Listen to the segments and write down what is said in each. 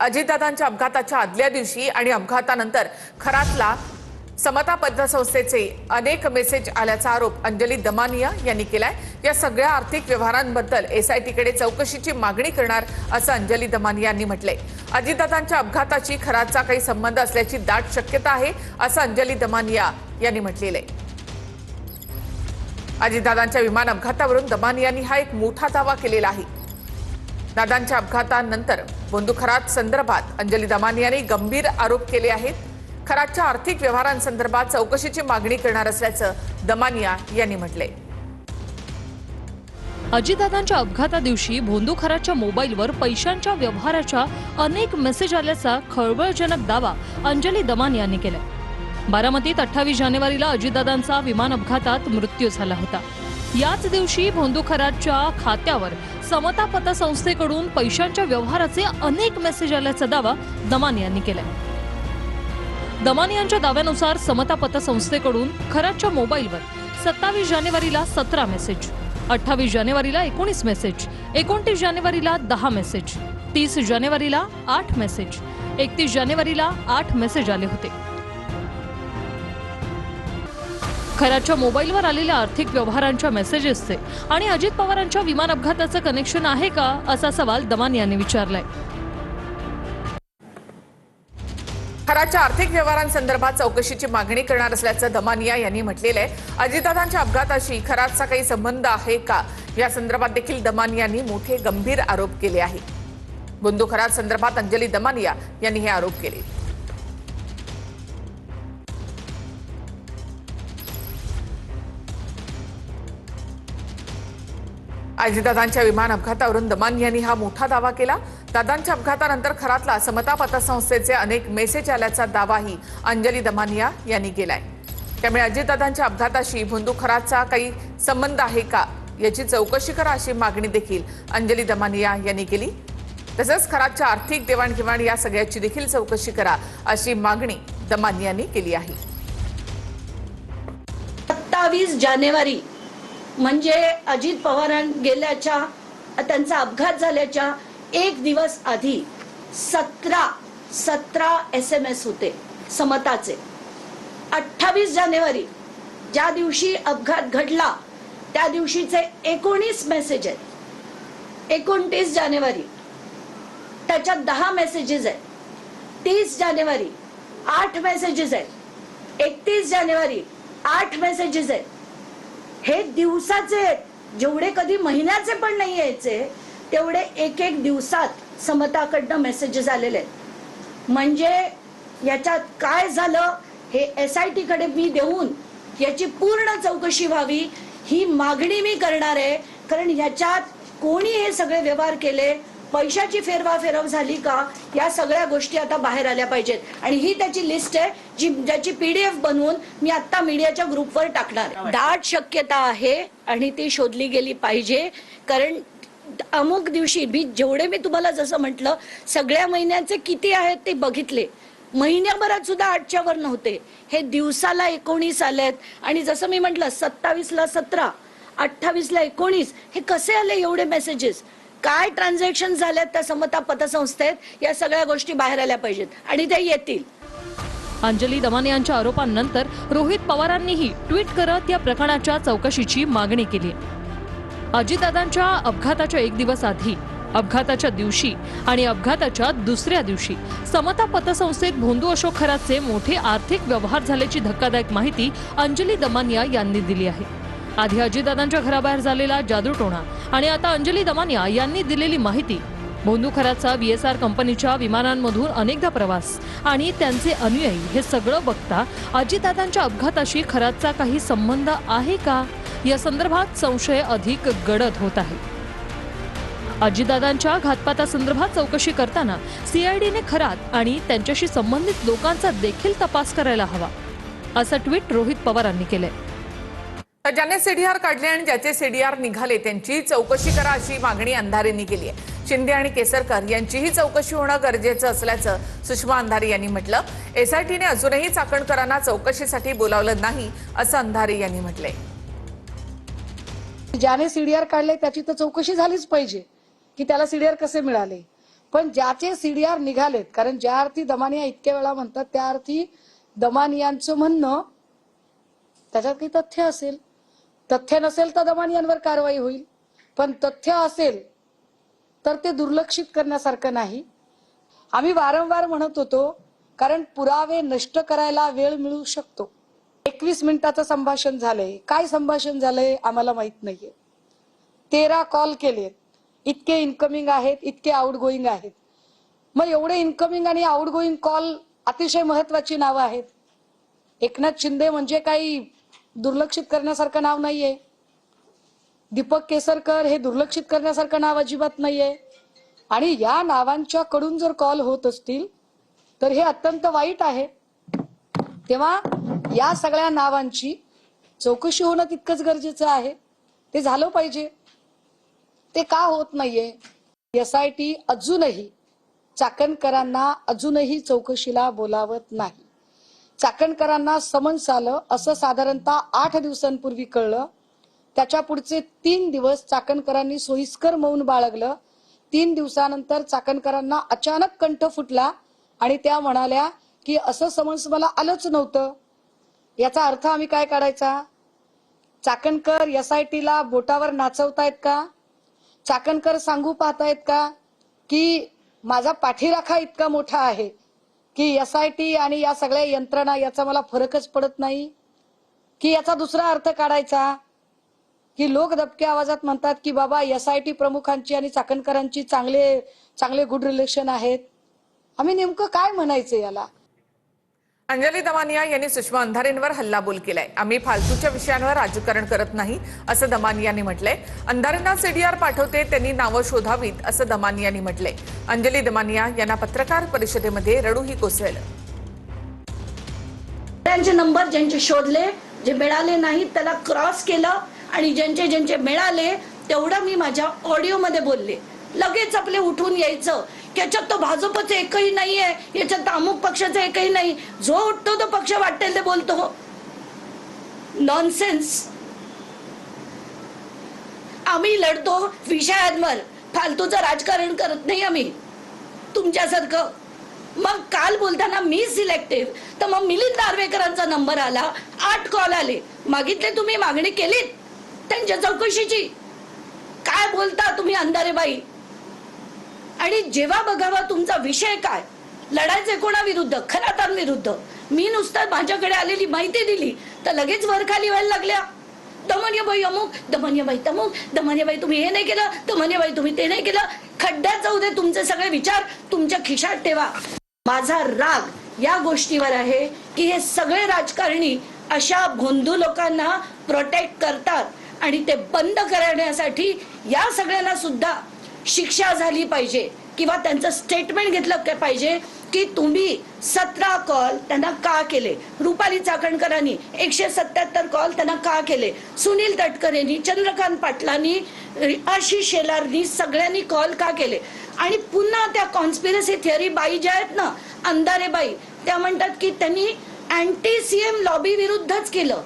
अजितदादांच्या अपघाताच्या आदल्या दिवशी आणि अपघातानंतर खरातला समता पतसंस्थेचे अनेक मेसेज आल्याचा आरोप अंजली दमानिया यांनी केलाय। या सगळ्या आर्थिक व्यवहारांबद्दल एसआयटीकडे चौकशीची मागणी करणार असं अंजली दमानिया यांनी म्हटलंय। अजितदादांच्या अपघाताची खरातचा काही संबंध असल्याची दाट शक्यता आहे असं अंजली दमानिया यांनी म्हटलेलं आहे। अजितदादांच्या विमान अपघातावरून दमानिया यांनी हा एक मोठा दावा केलेला आहे। दादांच्या अपघातानंतर भोंदू खरात संदर्भात अंजली दमानिया यांनी गंभीर आरोप केले आहेत। खरातच्या आर्थिक व्यवहारांसंदर्भात चौकशीची मागणी करणार असल्याचं दमानिया यांनी म्हटलंय। अजितदादांच्या अपघाता दिवशी भोंदू खरातच्या मोबाईलवर पैशांच्या व्यवहाराच्या अनेक मेसेज आल्याचा खळबळजनक दावा अंजली दमानिया यांनी केलाय। बारामतीत 28 जानेवारीला अजितदादांचा विमान अपघातात मृत्यू झाला होता। याच दिवशी भोंदू खरातच्या खात्यावर समता पतसंस्थेकडून पैशांच्या व्यवहाराचे अनेक मेसेज आल्याचा दावा दमानिया यांनी केलाय। दमानियांच्या दाव्यानुसार समता पतसंस्थेकडून खरातच्या मोबाईलवर 27 जानेवारीला 17 मेसेज, 28 जानेवारीला 19 मेसेज, 29 जानेवारीला 10 मेसेज, 30 जानेवारीला 8 मेसेज, 31 जानेवारीला 8 मेसेज आले होते। खरातच्या मोबाईलवर आलेल्या आर्थिक व्यवहारांच्या मेसेजेसचे आणि अजित पवारांच्या विमान अपघाताचं कनेक्शन आहे का असा सवाल दमानिया यांनी विचारलाय। खरातच्या आर्थिक व्यवहारांसंदर्भात चौकशीची मागणी करणार असल्याचं दमानिया यांनी म्हटलेलं आहे। अजितदादांच्या अपघाताशी खरातचा काही संबंध आहे का या संदर्भात देखील दमानिया यांनी मोठे गंभीर आरोप केले आहेत। भोंदू खरात संदर्भात अंजली दमानिया यांनी हे आरोप केले। अजितदादांच्या विमान अपघातावरून दमानिया यांनी हा मोठा दावा केला। दादांच्या अपघातानंतर खरातला समता पतसंस्थेचे अनेक मेसेज आल्याचा दावाही अंजली दमानिया यांनी केलाय। त्यामुळे अजितदादांच्या अपघाताशी भोंदू खरातचा काही संबंध आहे का याची चौकशी करा अशी मागणी देखील अंजली दमानिया यांनी केली। तसंच खरातच्या आर्थिक देवाणघेवाण या सगळ्याची देखील चौकशी करा अशी मागणी दमानिया यांनी केली आहे। 27 जानेवारी म्हणजे अजित पवारां गेल्याच्या त्यांचा अपघात झाल्याच्या एक दिवस आधी 17 SMS होते समताचे। 28 जानेवारी ज्या दिवशी अपघात घडला त्या दिवशीचे 19 मेसेज आहेत। 29 जानेवारी त्याच्यात 10 मेसेजेस आहेत। 30 जानेवारी 8 मेसेजेस आहेत। 31 जानेवारी 8 मेसेजेस आहेत। हे दिवसाचे जेवढे कधी महिन्याचे पण नाही यायचे तेवढे एक एक दिवसात समताकडनं मेसेजेस आलेले आहेत। म्हणजे याच्यात काय झालं हे एसआयटी कडे मी देऊन याची पूर्ण चौकशी व्हावी ही मागणी मी करणार आहे। कारण याच्यात कोणी हे सगळे व्यवहार केले, पैशाची फेरवाफेरव झाली का, या सगळ्या गोष्टी आता बाहेर आल्या पाहिजेत। आणि ही त्याची लिस्ट आहे ज्याची PDF बनवून मी आता मीडियाच्या ग्रुपवर टाकणार। दाट शक्यता आहे आणि ती शोधली गेली पाहिजे। कारण अमुक दिवशी जेवढे मी तुम्हाला जसं म्हटलं सगळ्या महिन्याचे किती आहेत ते बघितले, महिन्याभरात सुद्धा 8च्या वर नव्हते। हे दिवसाला 19 आलेत आणि जसं मी म्हटलं 27ला 17, 28ला 19 हे कसे आले एवढे मेसेजेस, काय ट्रान्झॅक्शन झाल्यात त्या समता पतसंस्थेत, या सगळ्या गोष्टी बाहेर आल्या पाहिजेत आणि ते येतील। अंजली दमानियांच्या आरोपांनंतर रोहित पवारांनीही ट्विट करत या प्रकरणाच्या चौकशीची मागणी केली। अजितदादांच्या अपघाताच्या एक दिवस आधी, अपघाताच्या दिवशी आणि अपघाताच्या दुसऱ्या दिवशी समता पतसंस्थेत भोंदू अशोक खरातचे मोठे आर्थिक व्यवहार झाल्याची धक्कादायक माहिती अंजली दमानिया यांनी दिली आहे। आधी अजितदादांच्या घराबाहेर झालेला जादूटोणा आणि आता अंजली दमानिया यांनी दिलेली माहिती, भोंदू खरातचा VSR कंपनीच्या विमानांमधून अनेकदा प्रवास आणि त्यांचे अनुयायी हे सगळं बघता अजितदादांच्या अपघाताशी खरातचा काही संबंध आहे का या संदर्भात संशय अधिक गडद होत आहे। अजितदादांच्या घातपातासंदर्भात चौकशी करताना CIDने खरात आणि त्यांच्याशी संबंधित लोकांचा देखील तपास करायला हवा असं ट्विट रोहित पवारांनी केलंय। ज्याने CDR काढले आणि ज्याचे CDR निघाले त्यांची चौकशी करा अशी मागणी अंधारेंनी केली आहे। शिंदे आणि केसरकर यांचीही चौकशी होणं गरजेचं असल्याचं सुषमा अंधारे यांनी म्हटलं। एसआयटीने अजूनही चाकणकरांना चौकशीसाठी बोलावलं नाही असं अंधारे यांनी म्हटलंय। ज्याने CDR काढले त्याची तर चौकशी झालीच पाहिजे की त्याला CDR कसे मिळाले, पण ज्याचे सीडीआर निघालेत, कारण ज्या अर्थी दमानिया इतक्या वेळा म्हणतात त्या अर्थी दमानियांचं म्हणणं त्याच्यात काही तथ्य असेल. तथ्य नसेल तर दमानियांवर कारवाई होईल, पण तथ्य असेल तर ते दुर्लक्षित करण्यासारखं नाही. आम्ही वारंवार म्हणत होतो, कारण पुरावे नष्ट करायला वेळ मिळू शकतो. 21 मिनिटाचं संभाषण झालंय. काय संभाषण झालंय आम्हाला माहित नाहीये. 13 कॉल केलेत, इतके इनकमिंग आहेत, इतके आउटगोईंग आहेत. मग एवढे इनकमिंग आणि आउटगोईंग कॉल अतिशय महत्वाची नावं आहेत. एकनाथ शिंदे म्हणजे काही दुर्लक्षित करण्यासारखं नाव नाहीये. दीपक केसरकर हे दुर्लक्षित करण्यासारखं नाव अजिबात नाहीये. आणि या नावांच्या कडून जर कॉल होत असतील तर हे अत्यंत वाईट आहे. तेव्हा या सगळ्या नावांची चौकशी होणं तितकंच गरजेचं आहे. ते झालं पाहिजे. ते का होत नाहीये? SIT अजूनही चाकणकरांना अजूनही चौकशीला बोलावत नाही. चाकणकरांना समन्स आलं असं साधारणतः 8 दिवसांपूर्वी कळलं. त्याच्या पुढचे 3 दिवस चाकणकरांनी सोयीस्कर मौन बाळगलं. 3 दिवसानंतर चाकणकरांना अचानक कंठ फुटला आणि त्या म्हणाल्या की असं समन्स मला आलंच नव्हतं. याचा अर्थ आम्ही काय काढायचा? चाकणकर SITला बोटावर नाचवतायत का? चाकणकर सांगू पाहतायत का की माझा पाठीराखा इतका मोठा आहे की SIT आणि या सगळ्या यंत्रणा याचा मला फरकच पडत नाही? की याचा दुसरा अर्थ काढायचा की लोक दबक्या आवाजात म्हणतात की बाबा SIT प्रमुखांची आणि चाकणकरांची चांगले गुड रिलेशन आहेत. आम्ही नेमकं काय म्हणायचं याला? अंजली दमानिया यांनी सुषमा अंधारेंवर हल्लाबोल केलाय. आम्ही फालतूच्या विषयांवर राजकारण करत नाही असं दमानियांनी म्हटलंय. अंधारेंना सीडीआर पाठवते, त्यांनी नावं शोधावीत असं दमानियांनी म्हटलंय. अंजली दमानिया यांना पत्रकार परिषदेमध्ये रडूही कोसळलं. त्यांचे नंबर ज्यांचे शोधले, जे मिळाले नाहीत त्याला क्रॉस केलं आणि ज्यांचे मिळाले तेवढं मी माझ्या ऑडिओमध्ये बोलले. लगेच आपले उठून यायचं याच्यात तो भाजपचं एकही नाहीये, याच्यात अमुक पक्षाचं एकही नाही. जो उठतो तो पक्ष वाटेल ते बोलतो. नॉनसेन्स. आम्ही लढतो विषयांवर, फालतूचं राजकारण करत नाही आम्ही तुमच्यासारखं. मग काल बोलताना मी सिलेक्टिव्ह, तर मग मिलिंद नार्वेकरांचा नंबर आला, 8 कॉल आले. मागितले तुम्ही, मागणी केलीत त्यांच्या चौकशीची? काय बोलता तुम्ही अंधारेबाई? आणि जेव्हा बघावा तुमचा विषय काय, लढायचे कोणाविरुद्ध? खरातांविरुद्ध. मी नुसतं माझ्याकडे आलेली माहिती दिली तर लगेच वर खाली व्हायला लागल्या. दमनियाबाई अमुक, दमनियाबाई तमुक, दमनियाबाई तुम्ही हे नाही केलं, दमनियाबाई तुम्ही ते नाही केलं. खड्ड्यात जाऊ दे तुमचे सगळे विचार, तुमच्या खिशात ठेवा. माझा राग या गोष्टीवर आहे की हे सगळे राजकारणी अशा भोंदू लोकांना प्रोटेक्ट करतात आणि ते बंद करण्यासाठी या सगळ्यांना सुद्धा शिक्षा झाली पाहिजे किंवा त्यांचं स्टेटमेंट घेतलं पाहिजे की तुम्ही 17 कॉल त्यांना का केले. रुपाली चाकणकरांनी 177 कॉल त्यांना का केले. सुनील तटकरेंनी, चंद्रकांत पाटलांनी, आशिष शेलारनी सगळ्यांनी कॉल का केले. आणि पुन्हा त्या कॉन्स्पिरसी थिअरी बाई ज्या आहेत ना, अंधारेबाई, त्या म्हणतात की त्यांनी अँटी CM लॉबी विरुद्धच केलं.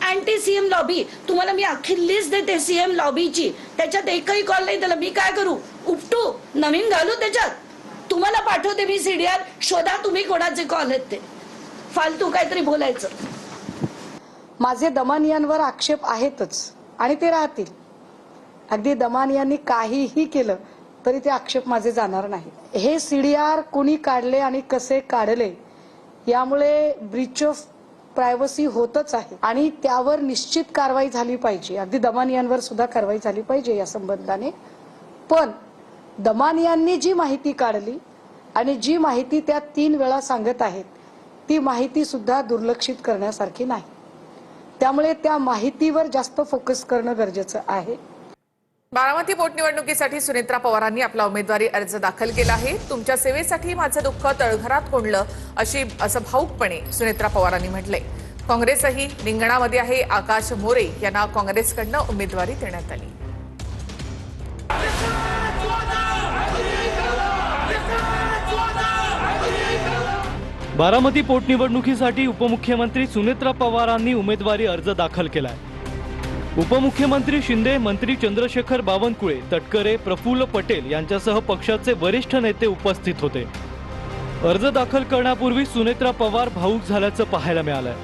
अँटी CM लॉबी, तुम्हाला मी अख्खी लिस्ट देते CM लॉबीची, त्याच्यात एकही कॉल नाही. त्याला मी काय करू? उपटू, नवीन घालू त्याच्यात? तुम्हाला पाठवते मी सीडीआर, शोधा तुम्ही कोणाचे कॉल आहेत ते. फालतू काहीतरी बोलायचं. माझे दमानियांवर आक्षेप आहेतच आणि ते राहतील. अगदी दमानियांनी काहीही केलं तरी ते आक्षेप माझे जाणार नाही. हे सीडीआर कुणी काढले आणि कसे काढले यामुळे ब्रीच ऑफ प्रायव्हसी होतच आहे आणि त्यावर निश्चित कारवाई झाली पाहिजे. अगदी दमानियांवर सुद्धा कारवाई झाली पाहिजे या संबंधाने. पण दमानियांनी जी माहिती काढली आणि जी माहिती त्या 3 वेळा सांगत आहेत ती माहिती सुद्धा दुर्लक्षित करण्यासारखी नाही. त्यामुळे त्या माहितीवर जास्त फोकस करणं गरजेचं आहे. बारामती पोटनिवडणुकीसाठी सुनेत्रा पवारांनी आपला उमेदवारी अर्ज दाखल केला आहे. तुमच्या सेवेसाठी माझं दुःख तळघरात कोंडलं असं भाऊकपणे सुनेत्रा पवारांनी म्हटलंय. काँग्रेसही रिंगणामध्ये आहे. आकाश मोरे यांना काँग्रेसकडनं उमेदवारी देण्यात आली. बारामती पोटनिवडणुकीसाठी उपमुख्यमंत्री सुनेत्रा पवारांनी उमेदवारी अर्ज दाखल केलाय. उपमुख्यमंत्री शिंदे, मंत्री चंद्रशेखर बावनकुळे, तटकरे, प्रफुल्ल पटेल यांच्यासह पक्षाचे वरिष्ठ नेते उपस्थित होते. अर्ज दाखल करण्यापूर्वी सुनेत्रा पवार भावूक झाल्याचं पाहायला मिळालंय.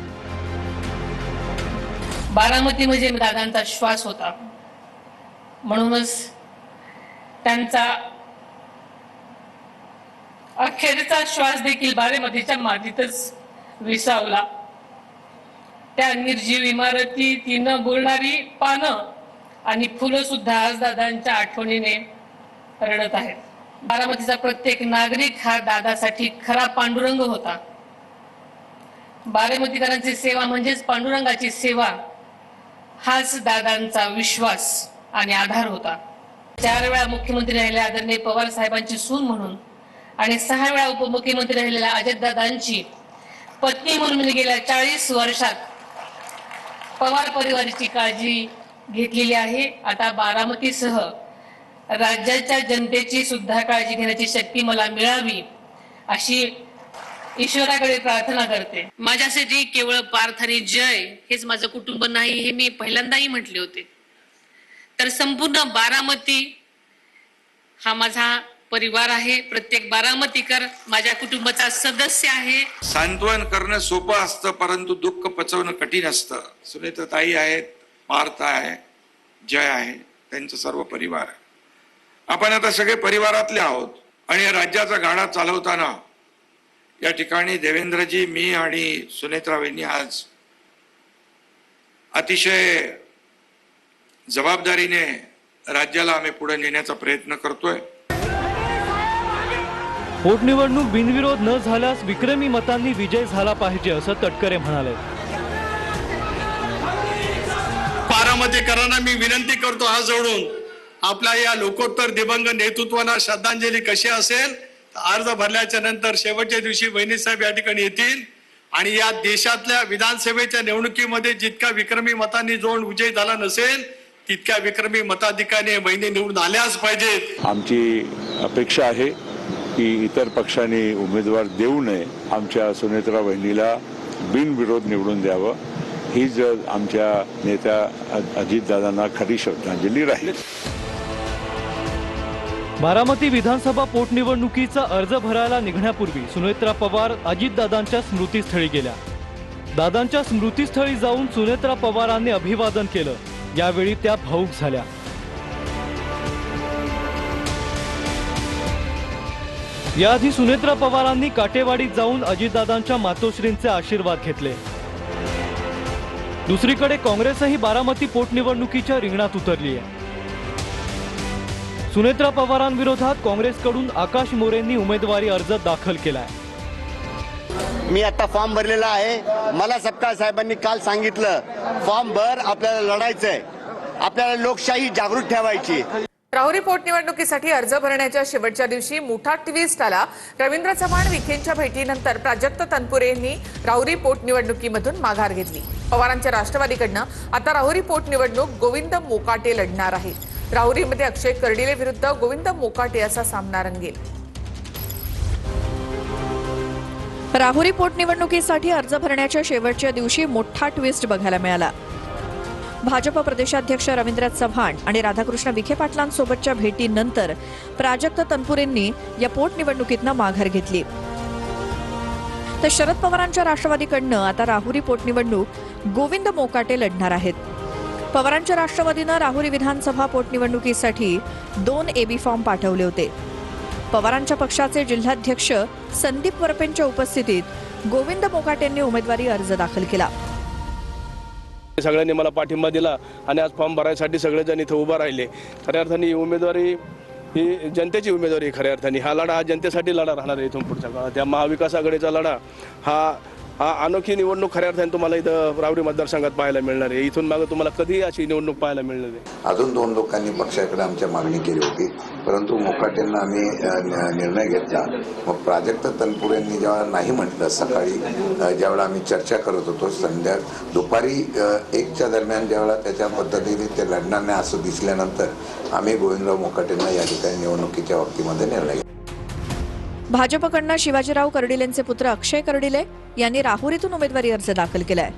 बारामती म्हणजे दादांचा श्वास होता, म्हणूनच त्यांचा अखेरचा श्वास देखील बारामतीच्या मातीतच विसावला. त्या निर्जीव इमारती, ती न बोलणारी पानं आणि फुलं सुद्धा आज दादांच्या आठवणीने रडत आहेत. बारामतीचा प्रत्येक नागरिक हा दादासाठी खरा पांडुरंग होता. बारामतीकरांची सेवा म्हणजेच पांडुरंगाची सेवा, हाच दादांचा विश्वास आणि आधार होता. 4 वेळा मुख्यमंत्री राहिलेल्या आदरणीय पवार साहेबांची सून म्हणून आणि 6 वेळा उपमुख्यमंत्री राहिलेल्या अजितदादांची पत्नी म्हणून मी गेल्या 40 वर्षात पवार परिवाराची काळजी घेतलेली आहे. आता बारामतीसह राज्याच्या जनतेची सुद्धा काळजी घेण्याची शक्ती मला मिळावी अशी ईश्वराकडे प्रार्थना करते. माझ्यासाठी केवळ पार्थ आणि जय हेच माझं कुटुंब नाही, हे मी पहिल्यांदाही म्हटले होते. तर संपूर्ण बारामती हा माझा परिवार आहे. प्रत्येक बारामतीकर माझ्या कुटुंबाचा सदस्य आहे. सांत्वन करणं सोपं असतं, परंतु दुःख पचवणं कठीण असतं. सुनेत्राताई आहेत, पार्थ आहे, जय आहे, त्यांचा सर्व परिवार आहे. आपण आता सगळे परिवारातले आहोत आणि या राज्याचा गाडा चालवताना या ठिकाणी देवेंद्रजी, मी आणि सुनेत्रा वहिनी आज अतिशय जबाबदारीने राज्याला आम्ही पुढे नेण्याचा प्रयत्न करतोय. पोटनिवडणूक बिनविरोध न झाल्यास विक्रमी मतांनी विजय झाला पाहिजे असं तटकरे म्हणाले. बारामतीकरांना मी विनंती करतो हात जोडून, आपल्या या लोकोत्तर दिवंगत नेतृत्वाला श्रद्धांजली कशी असेल, अर्ज भरल्याच्या नंतर शेवटच्या दिवशी वहिनी साहेब या ठिकाणी येतील आणि या देशातल्या विधानसभेच्या निवडणुकीमध्ये जितका विक्रमी मतांनी जो विजय झाला नसेल तितक्या विक्रमी मताधिकाने वहिनी निवडून आल्याच पाहिजेत. आमची अपेक्षा आहे की इतर पक्षांनी उमेदवार देऊ नये, आमच्या सुनेत्रा वहिनीला बिनविरोध निवडून द्यावं, हीच आमच्या नेत्या अजितदादांना खरी श्रद्धांजली राहील. बारामती विधानसभा पोटनिवडणुकीचा अर्ज भरायला निघण्यापूर्वी सुनेत्रा पवार अजितदादांच्या स्मृतीस्थळी गेल्या. दादांच्या स्मृतीस्थळी जाऊन सुनेत्रा पवारांनी अभिवादन केलं. यावेळी त्या भावूक झाल्या. याआधी सुनेत्रा पवारांनी काटेवाडीत जाऊन अजितदादांच्या मातोश्रींचे आशीर्वाद घेतले. दुसरीकडे काँग्रेसही बारामती पोटनिवडणुकीच्या रिंगणात उतरली आहे. सुनेत्रा पवारांविरोधात काँग्रेसकडून आकाश मोरेंनी उमेदवारी अर्ज दाखल केलाय. मी आता फॉर्म भरलेला आहे. मला सपकाळ साहेबांनी काल सांगितलं, फॉर्म भर, आपल्याला लढायचंय, आपल्याला लोकशाही जागृत ठेवायची. राहुरी पोटनिवडणुकीसाठी अर्ज भरण्याच्या शेवटच्या दिवशी मोठा ट्विस्ट आला. रवींद्र चव्हाण विखेंच्या भेटीनंतर प्राजक्त तनपुरे यांनी राहुरी पोटनिवडणुकीमधून माघार घेतली. पवारांच्या राष्ट्रवादीकडनं आता राहुरी पोटनिवडणूक गोविंद मोकाटे लढणार आहेत. राहुरीमध्ये अक्षय कर्डिले विरुद्ध गोविंद मोकाटे असा सामना रंगेल. राहुरी पोटनिवडणुकीसाठी अर्ज भरण्याच्या शेवटच्या दिवशी मोठा ट्विस्ट बघायला मिळाला. भाजप प्रदेशाध्यक्ष रवींद्र चव्हाण आणि राधाकृष्ण विखे पाटलांसोबतच्या भेटीनंतर प्राजक्त तनपुरेंनी या पोटनिवडणुकीतनं माघार घेतली. तर शरद पवारांच्या राष्ट्रवादीकडनं आता राहुरी पोटनिवडणूक गोविंद मोकाटे लढणार आहेत. पवारांच्या राष्ट्रवादीनं राहुरी विधानसभा पोटनिवडणुकीसाठी 2 AB फॉर्म पाठवले होते. पवारांच्या पक्षाचे जिल्हाध्यक्ष संदीप वरपेंच्या उपस्थितीत गोविंद मोकाटेंनी उमेदवारी अर्ज दाखल केला. सगळ्यांनी मला पाठिंबा दिला आणि आज फॉर्म भरायसाठी सगळेजण इथे उभा राहिले. खऱ्या अर्थाने उमेदवारी ही जनतेची उमेदवारी, खऱ्या अर्थाने हा लढा हा जनतेसाठी लढा राहणार आहे. इथून पुढच्या काळात त्या महाविकास आघाडीचा लढा हा अनोखी निवडणूक खऱ्या अर्थाने तुम्हाला इथं राहुरी मतदारसंघात पाहायला मिळणार आहे. इथून मागे तुम्हाला कधी अशी निवडणूक पाहायला मिळणार आहे. अजून 2 लोकांनी पक्षाकडे आमच्या मागणी केली होती, परंतु मोकाटेंना आम्ही निर्णय घेतला. मग प्राजक्त तनपुरेंनी जेव्हा नाही म्हटलं, सकाळी ज्यावेळेला आम्ही चर्चा करत होतो, दुपारी 1च्या दरम्यान ज्यावेळेला त्याच्या पद्धतीने ते लढणार नाही असं दिसल्यानंतर आम्ही गोविंदराव मोकाटेंना या ठिकाणी निवडणुकीच्या बाबतीमध्ये निर्णय घेतला. भाजपकडनं शिवाजीराव कर्डिलेंचे पुत्र अक्षय कर्डिले यांनी राहुरीतून उमेदवारी अर्ज दाखल केलाय.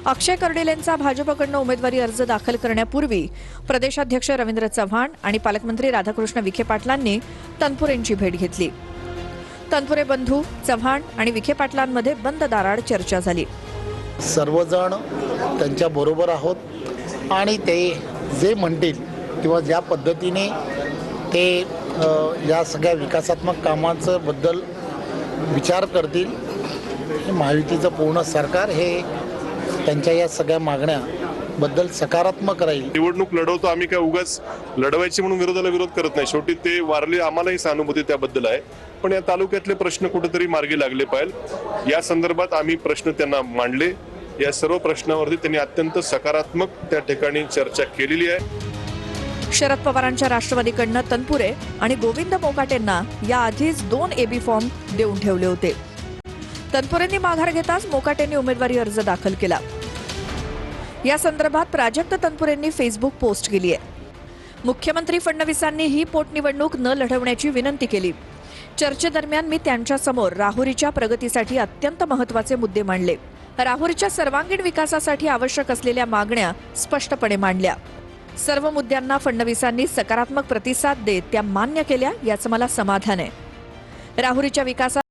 अक्षय कर्डिलेंचा भाजपकडनं उमेदवारी अर्ज दाखल करण्यापूर्वी प्रदेशाध्यक्ष रवींद्र चव्हाण आणि पालकमंत्री राधाकृष्ण विखे पाटलांनी तनपुरेंची भेट घेतली. तनपुरे बंधू, चव्हाण आणि विखे पाटलांमध्ये बंद दाराआड चर्चा झाली. सर्वजण त्यांच्या बरोबर आहोत आणि ते जे म्हणतील किंवा ज्या पद्धतीने ते या सगळ्या विकासात्मक कामांचं बद्दल विचार करतील, महायुतीचं पूर्ण सरकार हे त्यांच्या या सगळ्या मागण्याबद्दल सकारात्मक राहील. निवडणूक लढवतो आम्ही काय उगाच लढवायची म्हणून विरोधाला विरोध करत नाही. शेवटी ते वारले, आम्हालाही सहानुभूती त्याबद्दल आहे. पण या तालुक्यातले प्रश्न कुठेतरी मार्गी लागले पाहिजे. या संदर्भात आम्ही प्रश्न त्यांना मांडले. या सर्व प्रश्नावरती त्यांनी अत्यंत सकारात्मक त्या ठिकाणी चर्चा केलेली आहे. शरद पवारांच्या राष्ट्रवादीकडनं तनपुरे आणि गोविंद मोकाटेंना याआधीच 2 AB फॉर्म देऊन ठेवले होते. तनपुरेंनी माघार घेताच मोकाटेंनी उमेदवारी अर्ज दाखल केला. या संदर्भात प्राजक्त तनपुरेंनी फेसबुक पोस्ट केली आहे. मुख्यमंत्री फडणवीसांनी ही पोटनिवडणूक न लढवण्याची विनंती केली. चर्चेदरम्यान मी त्यांच्यासमोर राहुरीच्या प्रगतीसाठी अत्यंत महत्त्वाचे मुद्दे मांडले. राहुरीच्या सर्वांगीण विकासासाठी आवश्यक असलेल्या मागण्या स्पष्टपणे मांडल्या. सर्व मुद्द्यांना फडणवीसांनी सकारात्मक प्रतिसाद देत त्या मान्य केल्या, याचं मला समाधान आहे. राहुरीच्या विकासात